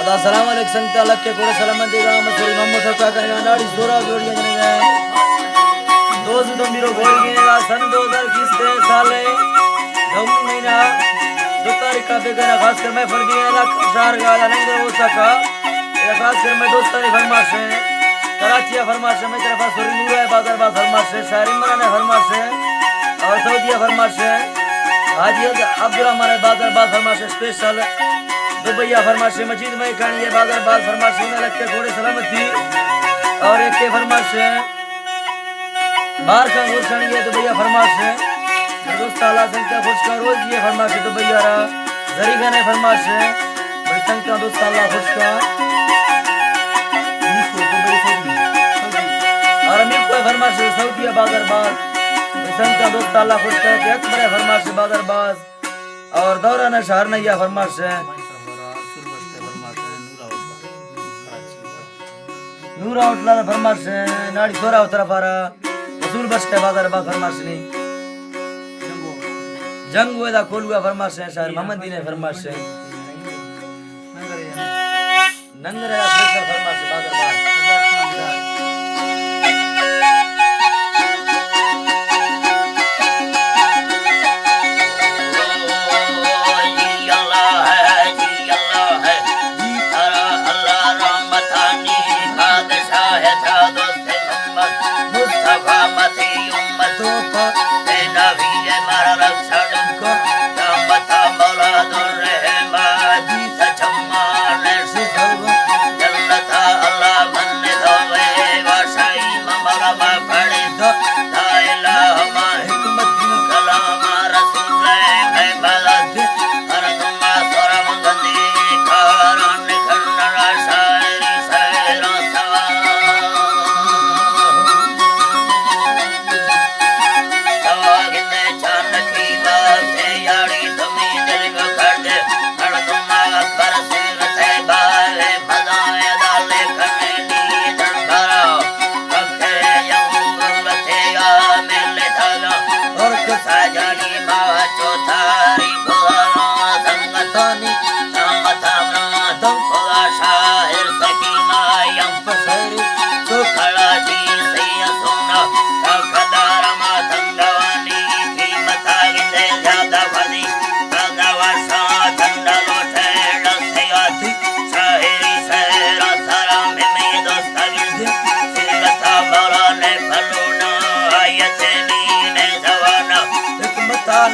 अस्सलाम वालेकुम संगता लग के कोड़े सलामत देगा मसरी मोहम्मद का करेगा नाड़ी सोरा जोड़िया जने गए दोस्त तो मेरो गोल गिनेगा सन 2021 साले नवंबर महीना 2 तारीख का बेगना खास कर मैं फरदी है शहर का लंगर हो सका ये खास कर मैं दोस्तानी फरमाश है कराची फरमाश है मैं तेरे पास सोरी नूर है बाजार बात फरमाश है शायर इमरान है फरमाश है और सऊदीया फरमाश है हाजी अब्दुल रहमान बाजार बात फरमाश है स्पेशल दुबैया फरमाश है मजीद में खानी है बाजार बात फरमाश में लग के घोड़े सलामती और एक के फरमाश है बाहर का गोर खानी है दुबैया फरमाश है दोस्त आला संख्या खुश का रोज ये फरमाश है दुबैया रा जरी गाने फरमाश है बड़ी संख्या दोस्त आला खुश का और अमीर को फरमाश है सऊदीया बाजार बात बड़ी संख्या दोस्त आला खुश का कि अकबर है फरमाश है बाजार बाज और दौरान शहर नैया फरमाश है नूरा उठला फरमाश है नाड़ी सोरा उतरा फारा रसूल बस के बाजार बा फरमाश नहीं जंग हुआ खोलुआ फरमाश है शायर मोहम्मद दी ने फरमाश है नंगरे का स्पेशल फरमाश है बाजार बा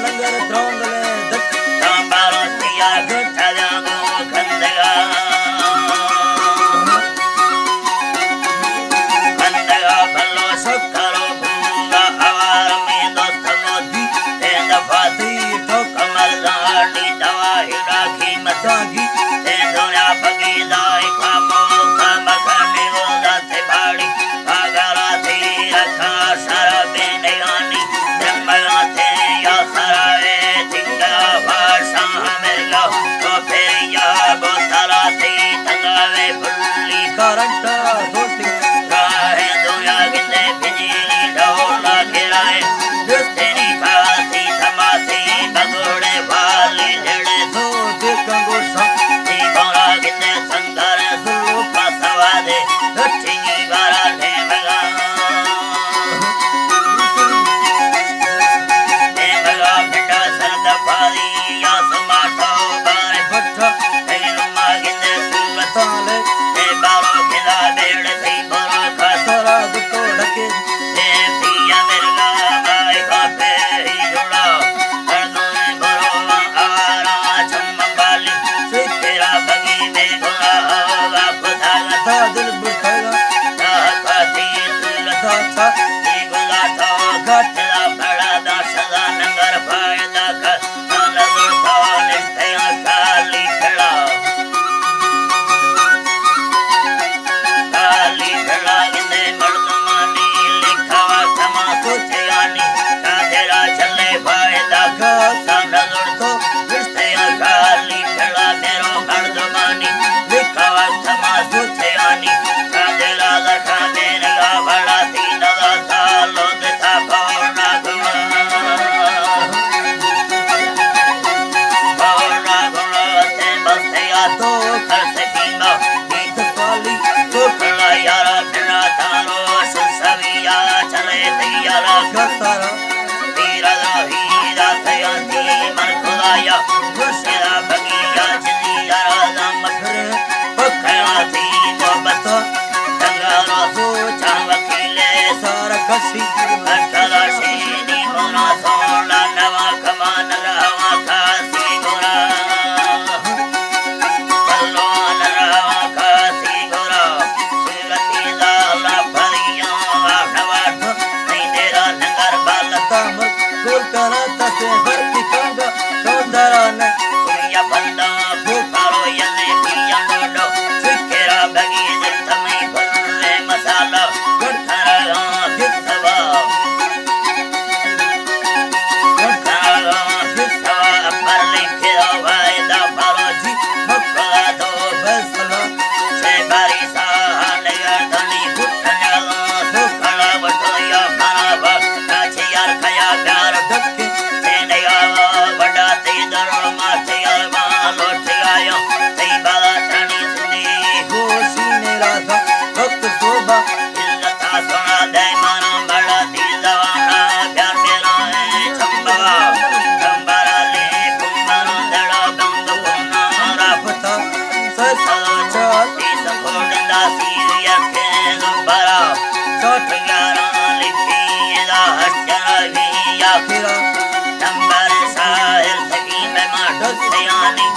नंगर त्रौंगले दत्त सांबारो तिया गुठा गो खंदगा भलो सकरो भूंगा आवार में दोस्त मोदी तेंद फाती तो कमर दानी दवा हिराखी मतागी तेंदोरा बगी दाई खामो काम खाने वो दाते भाड़ी पागरा थी रखा सारा बेने आनी जंगला थे या सराए तिंगा भाषा मेला तो फिर या बोतला थी तंगावे फुल्ली करंटा सोती राहे दुनिया गिंदे बिजली ढोला गिराए तेरी फांसी थमासी बगोड़े वाली जड़े दो दिखंगो ती बोरा गिंदे संगर सुल्लू पासवा दे दक्षिणी वारा ढेमगा या समाटो बारे पट्टा तेनु मागिंदे सुलताले ए बारो खिला बेड़ थी बोरा खसरा दुतो ढके ए पिया मेरगा बाई काफे ही जुड़ा अर्दो ने बोरो आरा चम्मबाली से तेरा बगी में गोरा हवा पधागा था दिल बुखारा ताकती सुलता था ये गुला था घटला बड़ा दासदा नंगर फायदा का Ani तो सयानी